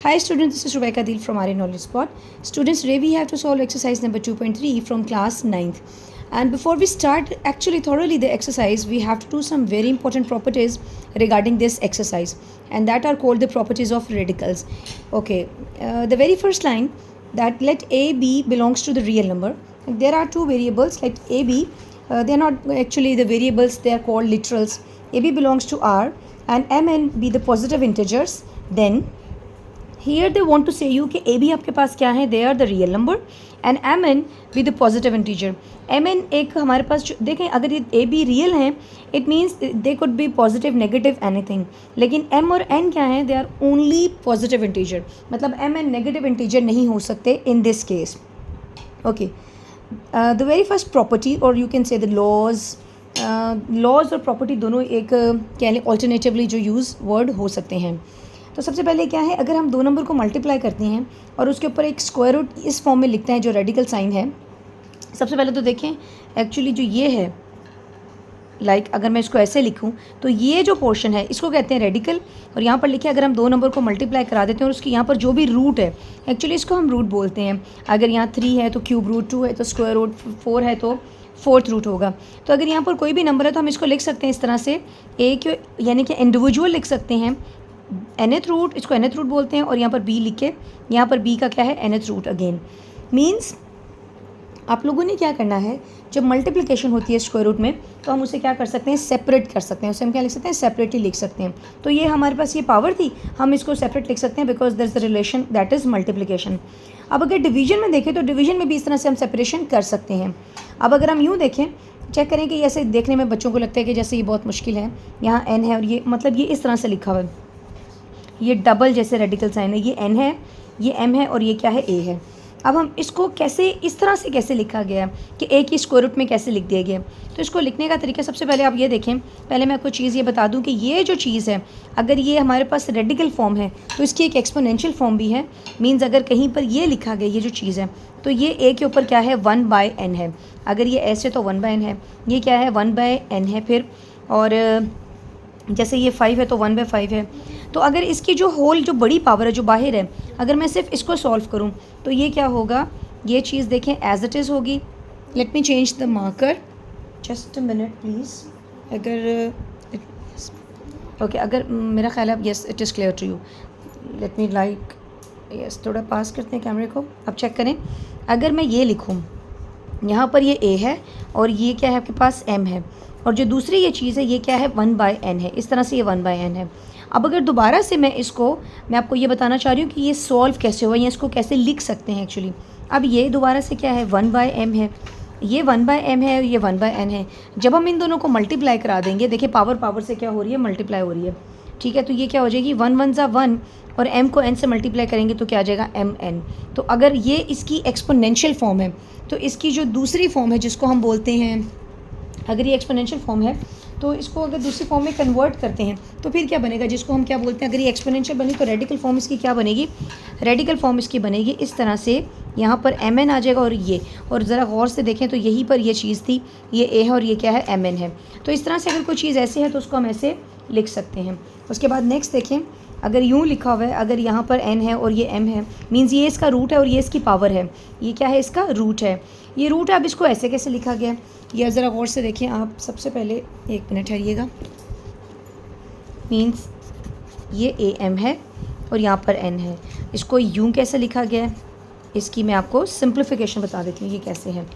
Hi students, this is Rebecca Deal from Arya Knowledge Spot. Students, today we have to solve exercise number 2.3 from class 9th. And before we start actually thoroughly the exercise, we have to do some very important properties regarding this exercise. And that are called the properties of radicals. Okay, the very first line that let A, B belongs to the real number. There are two variables like A, B. They are not actually the variables, they are called literals. A, B belongs to R and M and B the positive integers. Then here they want to say you कि a b आपके पास क्या है, they are the real number and mn with the positive integer. mn एक हमारे पास देखें, अगर ये a b real हैं it means they could be positive negative anything, लेकिन m और n क्या हैं, they are only positive integer, मतलब m n negative integer नहीं हो सकते in this case. Okay, the very first property or you can say the laws और property दोनों एक क्या लें alternatively जो use word हो सकते हैं. तो सबसे पहले क्या है, अगर हम दो नंबर को मल्टीप्लाई करते हैं और उसके ऊपर एक स्क्वायर रूट इस फॉर्म में लिखते हैं जो रेडिकल साइन है. सबसे पहले तो देखें एक्चुअली जो ये है अगर मैं इसको ऐसे लिखूं तो ये जो पोर्शन है इसको कहते हैं रेडिकल. और यहाँ पर लिखे अगर हम दो नंबर को मल्टीप्लाई करा देते हैं और उसकी यहाँ पर जो भी रूट है एक्चुअली इसको हम रूट बोलते हैं. अगर यहाँ 3 है तो क्यूब रूट, 2 है तो स्क्वायर रूट, 4 है तो फोर्थ रूट होगा. तो अगर यहाँ पर कोई भी नंबर है तो हम इसको लिख सकते हैं इस तरह से, एक यानी कि इंडिविजुअल लिख सकते हैं nth रूट, इसको nth रूट बोलते हैं. और यहाँ पर b लिख के यहाँ पर b का क्या है nth रूट. अगेन मीन्स आप लोगों ने क्या करना है, जब मल्टीप्लिकेशन होती है स्क्वायर रूट में तो हम उसे क्या कर सकते हैं, सेपरेट कर सकते हैं. उसे हम क्या लिख सकते हैं, सेपरेटली लिख सकते हैं. तो ये हमारे पास ये पावर थी, हम इसको सेपरेट लिख सकते हैं because there is the relation that is multiplication. अब अगर डिवीजन में देखें तो डिवीजन में भी इस तरह से हम सेपरेशन कर सकते हैं. अब अगर हम यूँ देखें, चेक करें कि ऐसे देखने में बच्चों को लगता है कि जैसे ये बहुत मुश्किल है, यहाँ n है और ये मतलब ये इस तरह से लिखा हुआ है, ये डबल जैसे रेडिकल साइन है, ये n है, ये m है और ये क्या है a है. अब हम इसको कैसे इस तरह से कैसे लिखा गया है कि a की स्क्वायर रूट में कैसे लिख दिया गया. तो इसको लिखने का तरीका सबसे पहले आप ये देखें. पहले मैं आपको चीज़ ये बता दूं कि ये जो चीज़ है अगर ये हमारे पास रेडिकल फॉर्म है तो इसकी एक एक्सपोनेंशियल फॉर्म भी है. मीन्स अगर कहीं पर ये लिखा गया ये जो चीज़ है तो ये a के ऊपर क्या है 1/n है. अगर ये ऐसे तो 1/n है, ये क्या है 1/n है फिर. और जैसे ये 5 है तो 1/5 है. तो अगर इसकी जो होल जो बड़ी पावर है जो बाहर है, अगर मैं सिर्फ इसको सॉल्व करूं तो ये क्या होगा, ये चीज़ देखें एज इट इज़ होगी. Let me change the marker, just a minute please. अगर ओके अगर मेरा ख्याल है yes it is clear to you. Let me like yes थोड़ा पास करते हैं कैमरे को. अब चेक करें, अगर मैं ये लिखूँ यहाँ पर ये a है और ये क्या है आपके पास m है और जो दूसरी ये चीज़ है ये क्या है 1/n है. इस तरह से ये 1/n है. अब अगर दोबारा से मैं आपको ये बताना चाह रही हूँ कि ये सॉल्व कैसे हुआ या इसको कैसे लिख सकते हैं एक्चुअली. अब ये दोबारा से क्या है 1/m है, ये 1/m है और ये 1/n है. जब हम इन दोनों को मल्टीप्लाई करा देंगे, देखिए पावर से क्या हो रही है, मल्टीप्लाई हो रही है. ठीक है, तो ये क्या हो जाएगी 1 1 ज़ा 1 और m को n से मल्टीप्लाई करेंगे तो क्या आ जाएगा mn. तो अगर ये इसकी एक्सपोनेंशियल फॉर्म है तो इसकी जो दूसरी फॉर्म है जिसको हम बोलते हैं, अगर ये एक्सपोनेंशियल फॉर्म है तो इसको अगर दूसरी फॉर्म में कन्वर्ट करते हैं तो फिर क्या बनेगा, जिसको हम क्या बोलते हैं, अगर ये एक्सपोनेंशियल बनी तो रेडिकल फॉर्म इसकी क्या बनेगी, रेडिकल फॉर्म इसकी बनेगी इस तरह से. यहाँ पर mn आ जाएगा और ज़रा गौर से देखें तो यहीं पर ये चीज़ थी, ये a है और ये क्या है mn है. तो इस तरह से अगर कोई चीज़ ऐसे है तो उसको हम ऐसे लिख सकते हैं. उसके बाद नेक्स्ट देखें, अगर यूँ लिखा हुआ है, अगर यहाँ पर n है और ये m है, मीन्स ये इसका रूट है और ये इसकी पावर है, ये क्या है इसका रूट है, ये रूट है. अब इसको ऐसे कैसे लिखा गया, ये ज़रा गौर से देखें आप. सबसे पहले एक मिनट ठहरिएगा. मीन्स ये am है और यहाँ पर n है, इसको यूँ कैसे लिखा गया है, इसकी मैं आपको सिंप्लीफिकेशन बता देती हूँ ये कैसे है.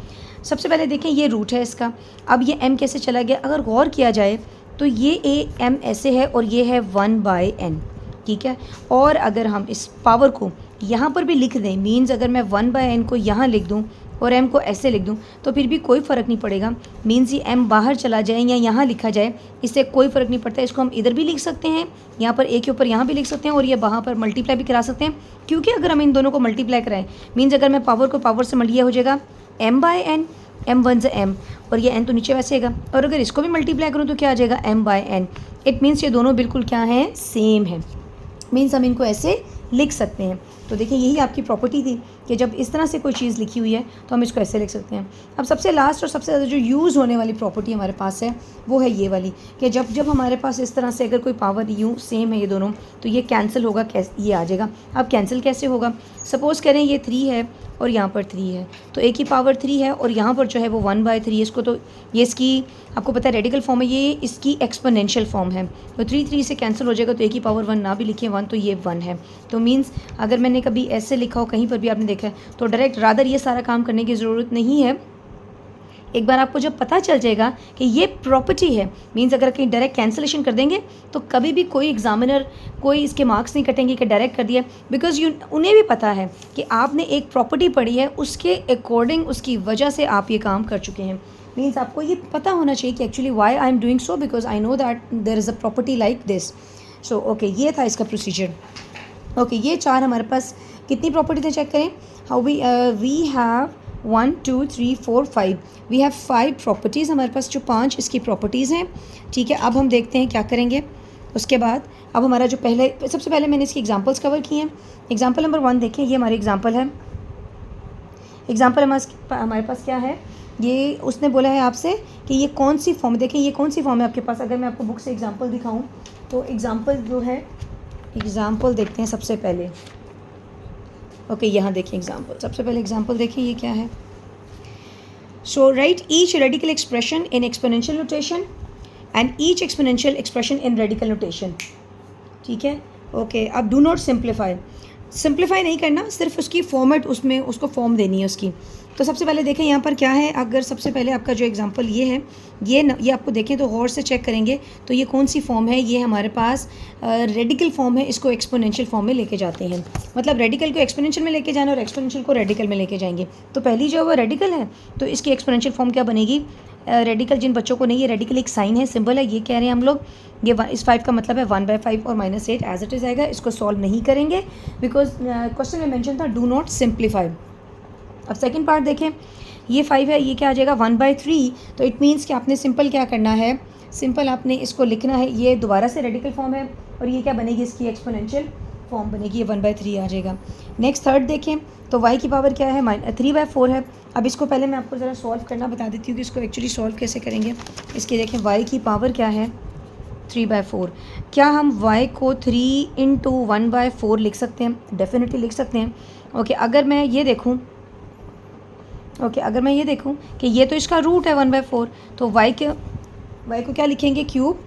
सबसे पहले देखें ये रूट है इसका. अब ये m कैसे चला गया, अगर गौर किया जाए तो ये m ऐसे है और ये है 1/n. ठीक है, और अगर हम इस पावर को यहाँ पर भी लिख दें, मीन्स अगर मैं 1/n को यहाँ लिख दूँ और m को ऐसे लिख दूँ तो फिर भी कोई फ़र्क नहीं पड़ेगा. मीन्स ये m बाहर चला जाए या यहाँ लिखा जाए इससे कोई फ़र्क नहीं पड़ता. इसको हम इधर भी लिख सकते हैं, यहाँ पर a के ऊपर यहाँ भी लिख सकते हैं और ये वहाँ पर मल्टीप्लाई भी करा सकते हैं. क्योंकि अगर हम इन दोनों को मल्टीप्लाई कराएं, मीन्स अगर मैं पावर को पावर से ये हो जाएगा m/n, m1 से m और ये n तो नीचे वैसे आएगा. और अगर इसको भी मल्टीप्लाई करूँ तो क्या आ जाएगा m/n. इट मीन्स ये दोनों बिल्कुल क्या हैं, सेम है. मीन्स हम इनको ऐसे लिख सकते हैं। तो देखिए यही आपकी प्रॉपर्टी थी कि जब इस तरह से कोई चीज़ लिखी हुई है तो हम इसको ऐसे लिख सकते हैं। अब सबसे लास्ट और सबसे ज़्यादा जो यूज़ होने वाली प्रॉपर्टी हमारे पास है वो है ये वाली, कि जब जब हमारे पास इस तरह से अगर कोई पावर यूँ सेम है ये दोनों, तो ये कैंसिल होगा, ये आ जाएगा। अब कैंसिल कैसे होगा? सपोज़ करें ये 3 है और यहाँ पर 3 है, तो a की पावर 3 है और यहाँ पर जो है वो 1/3, इसको तो ये इसकी आपको पता है रेडिकल फॉर्म है, ये इसकी एक्सपोनेंशियल फॉर्म है। तो 3 से कैंसिल हो जाएगा, तो a की पावर 1 ना भी लिखें 1 तो ये 1 है। तो मीन्स अगर मैंने कभी ऐसे लिखा हो, कहीं पर भी आपने देखा है, तो डायरेक्ट रादर ये सारा काम करने की ज़रूरत नहीं है। एक बार आपको जब पता चल जाएगा कि ये प्रॉपर्टी है, मीन्स अगर कहीं डायरेक्ट कैंसिलेशन कर देंगे तो कभी भी कोई एग्जामिनर कोई इसके मार्क्स नहीं कटेंगे कि डायरेक्ट कर दिया, बिकॉज उन्हें भी पता है कि आपने एक प्रॉपर्टी पढ़ी है, उसके अकॉर्डिंग उसकी वजह से आप ये काम कर चुके हैं। मीन्स आपको ये पता होना चाहिए कि actually why I am doing so, because I know that there is a property like this. So okay, ये था इसका प्रोसीजर। ओके, ये 4 हमारे पास कितनी प्रॉपर्टी थे चेक करें। How we have 1 2 3 4 5, we have 5 properties हमारे पास, जो 5 इसकी प्रॉपर्टीज़ हैं। ठीक है, अब हम देखते हैं क्या करेंगे उसके बाद। अब हमारा जो सबसे पहले मैंने इसकी एग्जांपल्स कवर किए हैं। एग्जांपल नंबर 1 देखें, ये हमारी एग्जांपल है। एग्जांपल हमारे पास क्या है, ये उसने बोला है आपसे कि ये कौन सी फॉर्म, देखें ये कौन सी फॉर्म है आपके पास। अगर मैं आपको बुक से एग्जांपल दिखाऊं तो एग्जांपल जो है, एग्जांपल देखते हैं सबसे पहले। ओके, यहाँ देखिए एग्जांपल, सबसे पहले एग्जांपल देखिए ये क्या है। So write each radical expression in exponential notation and each exponential expression in radical notation. ठीक है, ओके। अब डू नॉट सिंप्लीफाई नहीं करना, सिर्फ उसकी फॉर्मेट, उसमें उसको फॉर्म देनी है उसकी। तो सबसे पहले देखें यहाँ पर क्या है। अगर सबसे पहले आपका जो एग्जांपल ये है, ये आपको देखें तो गौर से चेक करेंगे तो ये कौन सी फॉर्म है। ये हमारे पास रेडिकल फॉर्म है, इसको एक्सपोनेंशियल फॉर्म में लेके जाते हैं। मतलब रेडिकल को एक्सपोनेंशियल में लेके जाना और एक्सपोनेंशियल को रेडिकल में लेके जाएंगे। तो पहली जो वो रेडिकल है, तो इसकी एक्सपोनेंशियल फॉर्म क्या बनेगी। रेडिकल जिन बच्चों को नहीं है, रेडिकल एक साइन है, सिंबल है, ये कह रहे हैं हम लोग। ये इस 5 का मतलब है 1/5 और -8 एज इट इज़ आएगा। इसको सॉल्व नहीं करेंगे बिकॉज क्वेश्चन में मेंशन था डू नॉट सिंप्लीफाई। अब सेकंड पार्ट देखें, ये 5 है, ये क्या आ जाएगा 1/3। तो इट मीन्स कि आपने सिंपल क्या करना है, सिंपल आपने इसको लिखना है। ये दोबारा से रेडिकल फॉर्म है और ये क्या बनेगी, इसकी एक्सपोनेंशियल फॉर्म बनेगी, ये 1/3 आ जाएगा। नेक्स्ट थर्ड देखें तो y की पावर क्या है 3/4 है। अब इसको पहले मैं आपको ज़रा सॉल्व करना बता देती हूँ कि इसको एक्चुअली सॉल्व कैसे करेंगे। इसकी देखें y की पावर क्या है 3/4। क्या हम y को 3 × 1/4 लिख सकते हैं? डेफिनेटली लिख सकते हैं। ओके, अगर मैं ये देखूँ कि ये तो इसका रूट है 1/4, तो y को क्या लिखेंगे क्यूब।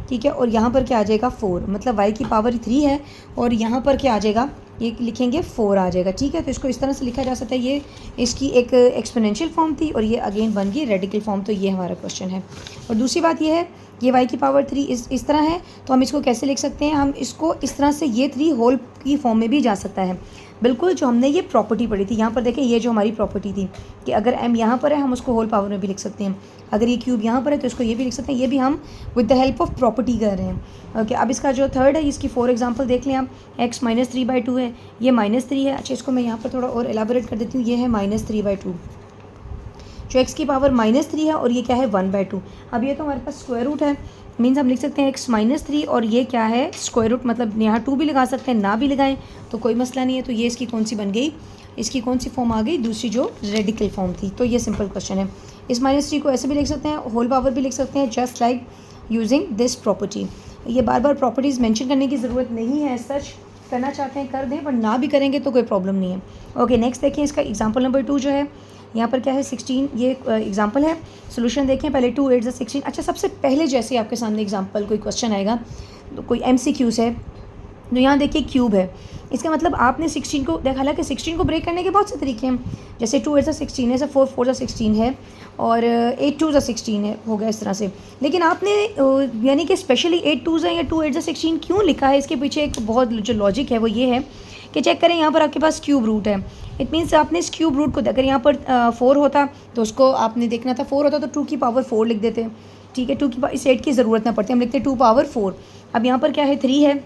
ठीक है, और यहाँ पर क्या आ जाएगा 4, मतलब y की पावर 3 है और यहाँ पर क्या आ जाएगा, ये लिखेंगे 4 आ जाएगा। ठीक है, तो इसको इस तरह से लिखा जा सकता है। ये इसकी एक एक्सपोनेंशियल फॉर्म थी और ये अगेन बन गई रेडिकल फॉर्म। तो ये हमारा क्वेश्चन है। और दूसरी बात ये है, ये y की पावर 3 इस तरह है, तो हम इसको कैसे लिख सकते हैं, हम इसको इस तरह से, ये 3 होल की फॉर्म में भी जा सकता है। बिल्कुल जो हमने ये प्रॉपर्टी पढ़ी थी, यहाँ पर देखें, ये जो हमारी प्रॉपर्टी थी कि अगर m यहाँ पर है हम उसको होल पावर में भी लिख सकते हैं। अगर ये क्यूब यहाँ पर है तो इसको ये भी लिख सकते हैं। ये भी हम with the help of property कर रहे हैं। ओके, अब इसका जो थर्ड है, इसकी 4 एग्जांपल देख लें आप। x -3/2 है, ये -3 है। अच्छा, इसको मैं यहाँ पर थोड़ा और एलाबोरेट कर देती हूँ। ये है -3/2, जो x की पावर -3 है और ये क्या है 1/2। अब ये तो हमारे पास स्क्वायर रूट है, मीन्स हम लिख सकते हैं x -3 और ये क्या है स्क्वायर रूट, मतलब यहाँ 2 भी लगा सकते हैं, ना भी लगाएं तो कोई मसला नहीं है। तो ये इसकी कौन सी बन गई, इसकी कौन सी फॉर्म आ गई, दूसरी जो रेडिकल फॉर्म थी। तो ये सिंपल क्वेश्चन है। इस -3 को ऐसे भी लिख सकते हैं, होल पावर भी लिख सकते हैं, just like using this property. ये बार बार प्रॉपर्टीज़ मेंशन करने की ज़रूरत नहीं है, सच करना चाहते हैं कर दें, पर ना भी करेंगे तो कोई प्रॉब्लम नहीं है। ओके, नेक्स्ट देखिए, इसका एग्जाम्पल नंबर 2 जो है, यहाँ पर क्या है 16, ये एग्जाम्पल है। सोल्यूशन देखें पहले, 2 8 16। अच्छा, सबसे पहले जैसे आपके सामने एग्जाम्पल कोई क्वेश्चन आएगा, तो कोई MCQs है, तो यहाँ देखिए क्यूब है, इसका मतलब आपने 16 को देखा। हालांकि 16 को ब्रेक करने के बहुत से तरीके हैं, जैसे 2 8 16 है, 4 4 16 है और 8 2 16 है, हो गया इस तरह से। लेकिन आपने यानी कि स्पेशली 8 2 या 2 8 16 क्यों लिखा है, इसके पीछे एक बहुत जो लॉजिक है वो ये है कि चेक करें, यहाँ पर आपके पास क्यूब रूट है। इट मीन्स आपने इस क्यूब रूट को, अगर यहाँ पर 4 होता तो उसको आपने देखना था, 4 होता तो 2 की पावर 4 लिख देते। ठीक है, 2 की इस 8 की ज़रूरत ना पड़ती, हम लिखते 2 पावर 4। अब यहाँ पर क्या है 3 है,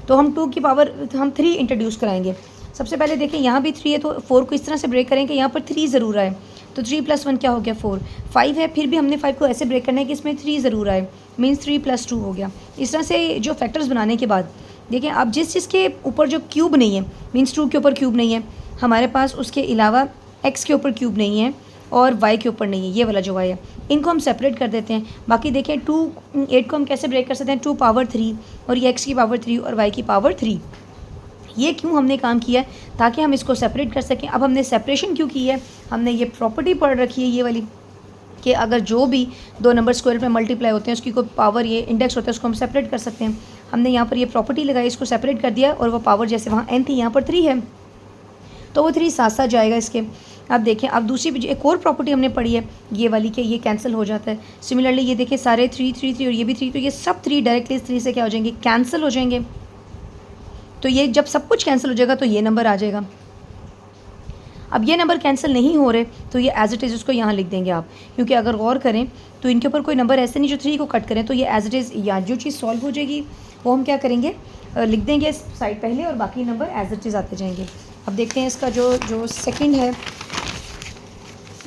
तो हम 2 की पावर हम 3 इंट्रोड्यूस कराएंगे। सबसे पहले देखें, यहाँ भी 3 है तो 4 को इस तरह से ब्रेक करेंगे, यहाँ पर 3 ज़रूर आए, तो 3 + 1 क्या हो गया 4। 5 है, फिर भी हमने 5 को ऐसे ब्रेक करना है कि इसमें 3 ज़रूर आए, मीन्स 3 + 2 हो गया। इस तरह से जो फैक्टर्स बनाने के बाद देखिए अब जिस चीज़ के ऊपर जो क्यूब नहीं है, मीन्स 2 के ऊपर क्यूब नहीं है हमारे पास, उसके अलावा x के ऊपर क्यूब नहीं है और y के ऊपर नहीं है, ये वाला जो y है, इनको हम सेपरेट कर देते हैं। बाकी देखिए 8 को हम कैसे ब्रेक कर सकते हैं, 2 पावर 3 और ये x की पावर 3 और y की पावर 3। ये क्यों हमने काम किया है, ताकि हम इसको सेपरेट कर सकें। अब हमने सेपरेशन क्यों की है, हमने ये प्रॉपर्टी पढ़ रखी है ये वाली, कि अगर जो भी दो नंबर स्क्वायर में मल्टीप्लाई होते हैं उसकी कोई पावर ये इंडेक्स होता है उसको हम सेपरेट कर सकते हैं। हमने यहाँ पर ये प्रॉपर्टी लगाई, इसको सेपरेट कर दिया और वो पावर जैसे वहाँ n थी यहाँ पर 3 है तो वो 3 साथ साथ जाएगा इसके। अब देखें अब दूसरी एक और प्रॉपर्टी हमने पढ़ी है ये वाली कि ये कैंसिल हो जाता है। सिमिलरली ये देखिए सारे 3 3 3 और ये भी 3, तो ये सब 3 डायरेक्टली 3 से क्या हो जाएंगे, कैंसिल हो जाएंगे। तो ये जब सब कुछ कैंसिल हो जाएगा तो ये नंबर आ जाएगा। अब ये नंबर कैंसिल नहीं हो रहे तो ये एज इट इज़ उसको यहाँ लिख देंगे आप, क्योंकि अगर गौर करें तो इनके ऊपर कोई नंबर ऐसे नहीं जो 3 को कट करें, तो ये एज इट इज़ या जो चीज़ सॉल्व हो जाएगी वो हम क्या करेंगे, लिख देंगे साइड पहले और बाकी नंबर एज इट इज़ आते जाएंगे। अब देखते हैं इसका जो सेकंड है।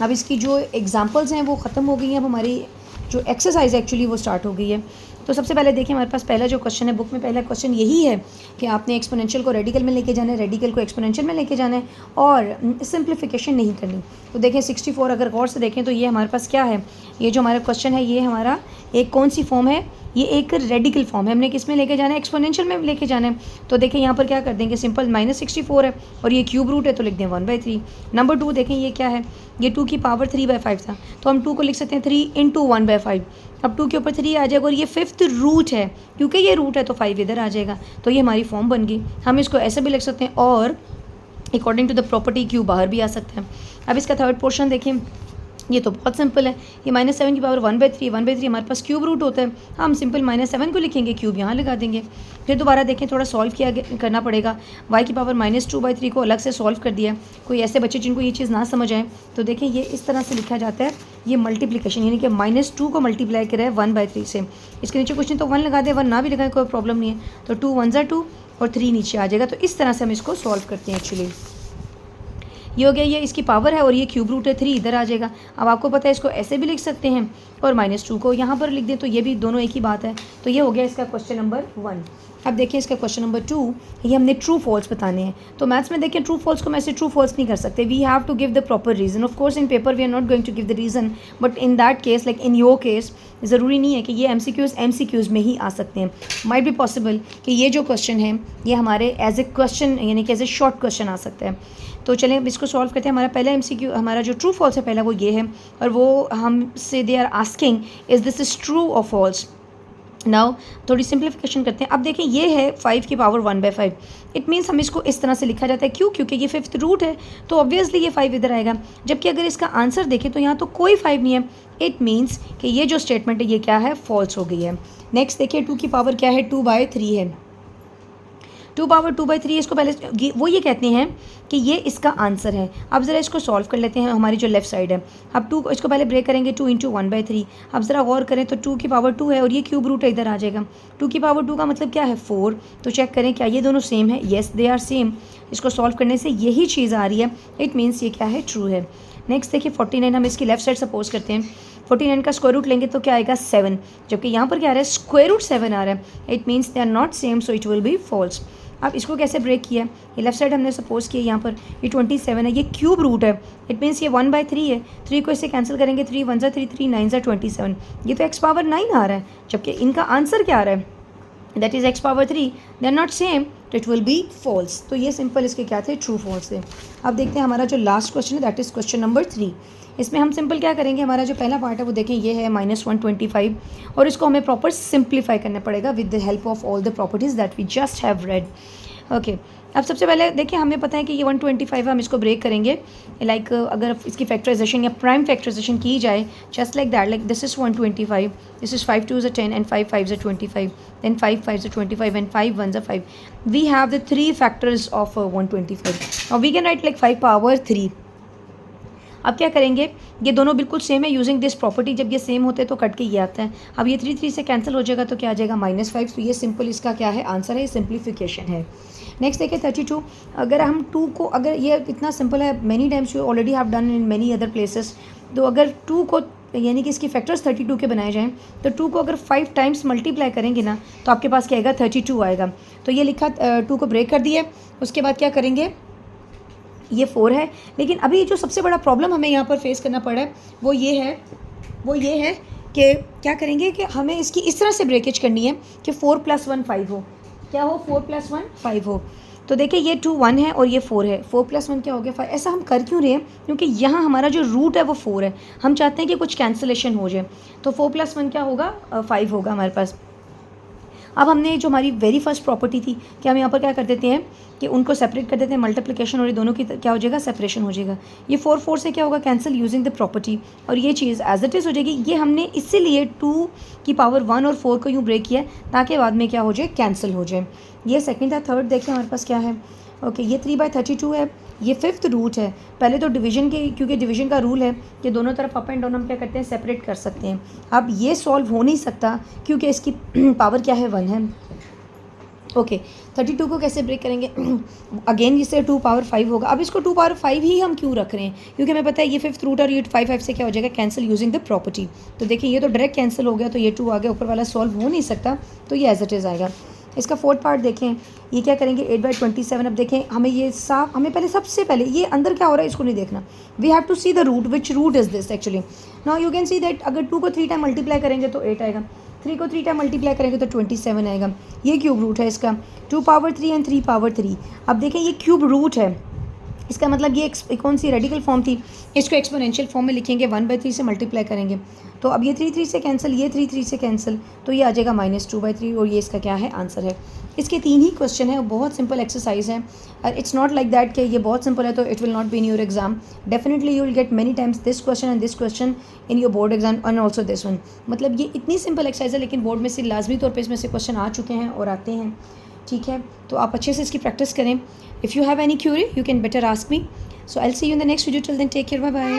अब इसकी जो एग्जांपल्स हैं वो ख़त्म हो गई हैं, अब हमारी जो एक्सरसाइज एक्चुअली वो स्टार्ट हो गई है। तो सबसे पहले देखिए हमारे पास पहला जो क्वेश्चन है, बुक में पहला क्वेश्चन यही है कि आपने एक्सपोनेंशियल को रेडिकल में लेके जाना है, रेडिकल को एक्सपोनेंशियल में लेके जाना है और सिंप्लीफिकेशन नहीं करनी। तो देखें 64 अगर गौर से देखें तो ये हमारे पास क्या है, ये जो हमारा क्वेश्चन है ये हमारा एक कौन सी फॉर्म है, ये एक रेडिकल फॉर्म है। हमने किस में लेके जाना है, एक्सपोनेंशियल में लेके जाना है। तो देखें यहाँ पर क्या कर देंगे, सिंपल -64 है और ये क्यूब रूट है तो लिख दें 1/3। नंबर 2 देखें ये क्या है, ये 2 की पावर 3/5 था तो हम 2 को लिख सकते हैं 3 × 1/5। अब 2 के ऊपर 3 आ जाएगा और ये 5th रूट है, क्योंकि ये रूट है तो 5 इधर आ जाएगा, तो ये हमारी फॉर्म बन गई। हम इसको ऐसे भी लिख सकते हैं और according to the property Q बाहर भी आ सकता है। अब इसका थर्ड पोर्शन देखें, ये तो बहुत सिंपल है, ये -7 की पावर 1/3, 1/3 हमारे पास क्यूब रूट होता है, हम सिंपल -7 को लिखेंगे, क्यूब यहाँ लगा देंगे। फिर दोबारा देखें थोड़ा सॉल्व करना पड़ेगा, y की पावर -2/3 को अलग से सॉल्व कर दिया। कोई ऐसे बच्चे जिनको ये चीज़ ना समझ आए तो देखें ये इस तरह से लिखा जाता है, ये मल्टीप्लिकेशन यानी कि -2 को मल्टीप्लाई करें 1/3 से। इसके नीचे कुछ नहीं तो 1 लगा दें, 1 ना भी लगाए कोई प्रॉब्लम नहीं है, तो 2 1 2 और 3 नीचे आ जाएगा। तो इस तरह से हम इसको सॉल्व करते हैं। एक्चुअली ये हो गया, ये इसकी पावर है और ये क्यूब रूट है 3 इधर आ जाएगा। अब आपको पता है इसको ऐसे भी लिख सकते हैं और -2 को यहाँ पर लिख दें, तो ये भी दोनों एक ही बात है। तो ये हो गया इसका क्वेश्चन नंबर 1। अब देखिए इसका क्वेश्चन नंबर 2, ये हमने ट्रू फॉल्स बताने हैं। तो मैथ्स में देखें ट्रू फॉल्स को मैं ऐसे ट्रू फॉल्स नहीं कर सकते, we have to give the proper reason. Of course in paper we are not going to give the reason, but in that case like in your case ज़रूरी नहीं है कि ये MCQs में ही आ सकते हैं। माइट बी पॉसिबल कि ये जो क्वेश्चन है ये हमारे एज ए क्वेश्चन यानी कि एज ए शॉर्ट क्वेश्चन आ सकता है। तो चलें अब इसको सॉल्व करते हैं। हमारा पहला MCQ, हमारा जो ट्रू फॉल्स है पहला वो ये है, और वो हमसे they are asking is this is true और फॉल्स। नाउ थोड़ी सिंप्लीफिकेशन करते हैं। अब देखें ये है 5 की पावर 1/5, इट मीन्स हम इसको इस तरह से लिखा जाता है, क्यों, क्योंकि ये 5th रूट है तो ऑब्वियसली ये 5 इधर आएगा। जबकि अगर इसका आंसर देखें तो यहाँ तो कोई 5 नहीं है, इट मीन्स कि ये जो स्टेटमेंट है ये क्या है, फॉल्स हो गई है। नेक्स्ट देखिए 2 की पावर क्या है, 2/3 है। 2 पावर 2/3 इसको पहले वो ये कहते हैं कि ये इसका आंसर है। अब ज़रा इसको सॉल्व कर लेते हैं, हमारी जो लेफ्ट साइड है। अब 2 इसको पहले ब्रेक करेंगे, 2 × 1/3। अब ज़रा गौर करें तो 2 की पावर 2 है और ये क्यूब रूट है इधर आ जाएगा। 2 की पावर 2 का मतलब क्या है, 4। तो चेक करें क्या ये दोनों सेम है, येस दे आर सेम। इसको सॉल्व करने से यही चीज़ आ रही है, इट मीन्स ये क्या है, ट्रू है। नेक्स्ट देखिए 49, हम इसकी लेफ्ट साइड सपोज करते हैं। 49 का स्क्वायर रूट लेंगे तो क्या आएगा, 7, जबकि यहाँ पर क्या आ रहा है, स्क्वायर रूट 7 आ रहा है, it means they are not same, so it will be false. अब इसको कैसे ब्रेक किया, ये लेफ्ट साइड हमने सपोज किया, यहाँ पर ये 27 है, ये क्यूब रूट है, इट मीन्स ये 1/3 है। 3 को इससे कैंसिल करेंगे, 3 1 3 3 9 27, ये तो x पावर 9 आ रहा है, जबकि इनका आंसर क्या आ रहा है, that is x power 3, they are not same, तो इट विल बी फॉल्स। तो ये सिंपल इसके क्या थे, ट्रू फॉल्स थे। अब देखते हैं हमारा जो लास्ट क्वेश्चन है, दैट इज़ क्वेश्चन नंबर 3। इसमें हम सिंपल क्या करेंगे, हमारा जो पहला पार्ट है वो देखें ये है -125 और इसको हमें प्रॉपर सिंप्लीफाई करना पड़ेगा with the help of all the properties that we just have read. Okay अब सबसे पहले देखिए हमें पता है कि ये 125 है, हम इसको ब्रेक करेंगे लाइक अगर इसकी फैक्टराइजेशन या प्राइम फैक्टराइजेशन की जाए just like that, like this is 125, this is 5 2s are 10 and 5 5s are 25, then 5 5s are 25 and 5 1s are 5. We have the 3 factors of 125. Now we can write like 5 power 3. अब क्या करेंगे, ये दोनों बिल्कुल same है, using this property जब ये same होते हैं तो कट के ये आता है। अब ये 3 3 से कैंसिल हो जाएगा तो क्या आ जाएगा, -5। तो ये सिंपल इसका क्या है, आंसर है, सिंप्लीफिकेशन है। नेक्स्ट देखिए 32, अगर हम 2 को, अगर ये इतना सिंपल है, many times you already have done in many other places, तो अगर 2 को यानी कि इसके फैक्टर्स 32 के बनाए जाएँ तो 2 को अगर 5 टाइम्स मल्टीप्लाई करेंगे ना तो आपके पास क्या आएगा 32 आएगा। तो ये लिखा 2 को ब्रेक कर दिया। उसके बाद क्या करेंगे, ये 4 है। लेकिन अभी जो सबसे बड़ा प्रॉब्लम हमें यहाँ पर फेस करना पड़ा है वो ये है कि क्या करेंगे कि हमें इसकी इस तरह से ब्रेकेज करनी है कि 4 + 1 5 हो। क्या हो, 4 + 1 5 हो। तो देखिए ये 2 1 है और ये 4 है। 4 + 1 क्या हो गया 5। ऐसा हम कर क्यों रहे हैं, क्योंकि यहाँ हमारा जो रूट है वो 4 है। हम चाहते हैं कि कुछ कैंसिलेशन हो जाए। तो 4 + 1 क्या होगा 5 होगा हमारे पास। अब हमने जो हमारी वेरी फर्स्ट प्रॉपर्टी थी कि हम यहाँ पर क्या कर देते हैं कि उनको सेपरेट कर देते हैं, मल्टीप्लिकेशन और ये दोनों की क्या हो जाएगा सेपरेशन हो जाएगा। ये 4 4 से क्या होगा कैंसिल यूजिंग द प्रॉपर्टी और ये चीज़ एज इट इज़ हो जाएगी। ये हमने इसीलिए 2 की पावर 1 और 4 को यूँ ब्रेक किया ताकि बाद में क्या हो जाए कैंसिल हो जाए। ये सेकेंड है। थर्ड देखिए हमारे पास क्या है। ओके ये 3/32 है। ये 5th रूट है। पहले तो डिवीजन के, क्योंकि डिवीजन का रूल है कि दोनों तरफ अप एंड डाउन हम क्या करते हैं सेपरेट कर सकते हैं। अब ये सॉल्व हो नहीं सकता क्योंकि इसकी पावर क्या है 1 है। ओके 32 को कैसे ब्रेक करेंगे अगेन इससे 2 पावर 5 होगा। अब इसको 2 पावर 5 ही हम क्यों रख रहे हैं, क्योंकि हमें पता है ये 5th रूट और ये 5 5 से क्या हो जाएगा कैंसिल यूजिंग द प्रॉपर्टी। तो देखिए ये तो डायरेक्ट कैंसिल हो गया, तो ये 2 आ गया, ऊपर वाला सॉल्व हो नहीं सकता, तो ये एज इट इज़ आएगा। इसका 4th पार्ट देखें, ये क्या करेंगे 8/27। अब देखें हमें ये साफ, हमें पहले सबसे पहले ये अंदर क्या हो रहा है इसको नहीं देखना। We have to see the root, which root is this actually. Now you can see that अगर 2 को 3 टाइम मल्टीप्लाई करेंगे तो 8 आएगा, 3 को 3 टाइम मल्टीप्लाई करेंगे तो 27 आएगा। ये क्यूब रूट है इसका 2 पावर 3 एंड 3 पावर 3। अब देखें ये क्यूब रूट है, इसका मतलब ये कौन सी रेडिकल फॉर्म थी, इसको एक्सपोनेंशियल फॉर्म में लिखेंगे 1/3 से मल्टीप्लाई करेंगे। तो अब ये 3 3 से कैंसिल, ये 3 3 से कैंसिल, तो ये आ जाएगा -2/3 और ये इसका क्या है आंसर है। इसके 3 ही क्वेश्चन है, बहुत सिंपल एक्सरसाइज है। इट्स नॉट लाइक दैट कि ये बहुत सिंपल है तो it will not be in your exam. Definitely you will get many times this question and this question in your board exam and also this one. मतलब ये इतनी simple exercise है लेकिन बोर्ड में से लाजमी तौर पर इसमें से क्वेश्चन आ चुके हैं और आते हैं। ठीक है, तो आप अच्छे से इसकी प्रैक्टिस करें। If you have any Curie you can better ask me. So I'll see you in the next video. Till then, take care. Bye bye.